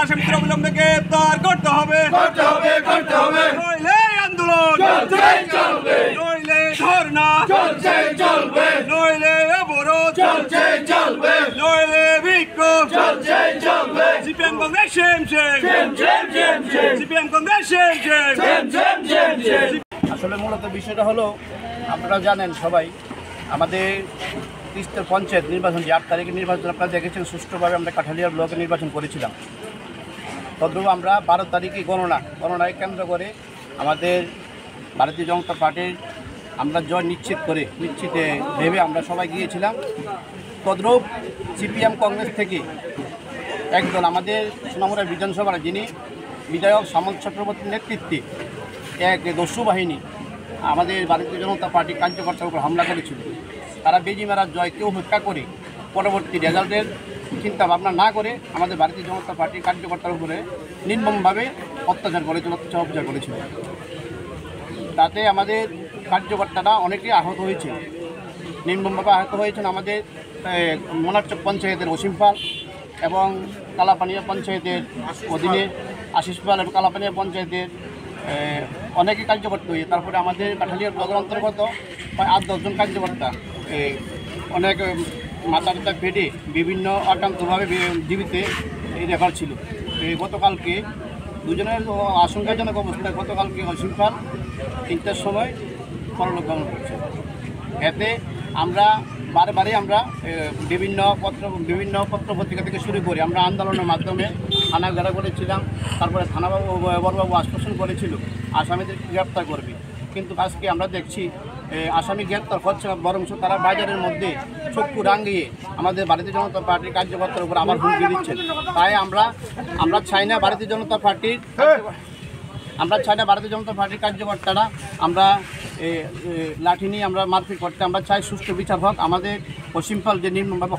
আসামিদের অবিলম্বে গ্রেপ্তার করতে হবে নইলে আন্দোলন নইলে ধর্ণা নইলে অবরোধ নইলে বিক্ষোভ CPM Congress same CPM Congress same. আসলে মূলত বিষয়টা হলো, আপনারা জানেন সবাই, আমাদের তিস্তার পঞ্চায়েত নির্বাচন যে 8 তারিখের নির্বাচন আপনারা দেখেছেন, সুষ্ঠুভাবে আমরা কাঠালিয়া ব্লকে নির্বাচন করেছিলাম। তদ্রূপ আমরা 12 তারিখে গণনায় কেন্দ্র করে আমাদের ভারতীয় জনতা পার্টির আমরা জয় নিশ্চিতে ভেবে আমরা সবাই গিয়েছিলাম। তদ্রূপ সিপিএম কংগ্রেস থেকে একদল আমাদের সোনামুড়া বিধানসভার যিনি বিধায়ক সামন্ত চক্রবর্তীর নেতৃত্বে এক দস্যু বাহিনী আমাদের ভারতীয় জনতা পার্টির কার্যকর্তার উপর হামলা করেছিল। তারা বেজি মারার জয়কে উপেক্ষা করে পরবর্তী রেজাল্টের চিন্তা ভাবনা না করে আমাদের ভারতীয় জনতা পার্টির কার্যকর্তার উপরে নির্মমভাবে অত্যাচার করেছিল। তাতে আমাদের কার্যকর্তারা অনেকেই আহত হয়েছে, নির্মমভাবে আহত হয়েছেন। আমাদের মোনারচক পঞ্চায়েতের অসীম পাল এবং কালাপানিয়া পঞ্চায়েতের অধীনে আশিস পাল এবং কালাপানিয়া পঞ্চায়েতের অনেকে কার্যকর্তা হয়ে, তারপরে আমাদের কাঠালিয়ার ব্লকের অন্তর্গত প্রায় 8-10 জন কার্যকর্তা অনেক মাথা ফেটে বিভিন্ন আক্রান্তভাবে জীবিতে রেফার ছিল। গতকালকে দুজনের আশঙ্কাজনক অবস্থায় গতকালকে অসীম পাল 3টার সময় পরলোক গমন করছে। এতে আমরা বারে আমরা বিভিন্ন পত্র পত্রিকা থেকে শুরু করে আমরা আন্দোলনের মাধ্যমে থানা ঘেরা করেছিলাম। তারপরে থানাবাবু বড়বাবু আশ্বাসন করেছিল আসামিদের গ্রেপ্তার করবে, কিন্তু আজকে আমরা দেখছি আসামি গ্রেপ্তার হচ্ছে না, বরং তারা বাজারের মধ্যে চক্ষু রাঙিয়ে আমাদের ভারতীয় জনতা পার্টির কার্যকর্তার উপর আবার হুমকি দিচ্ছেন। তাই আমরা চাই না ভারতীয় জনতা পার্টির কার্যকর্তারা আমরা লাঠি নিয়ে আমরা মারপিট করতে, আমরা চাই সুষ্ঠু বিচার হোক। আমাদের অসীম পাল যে নির্মমভাবে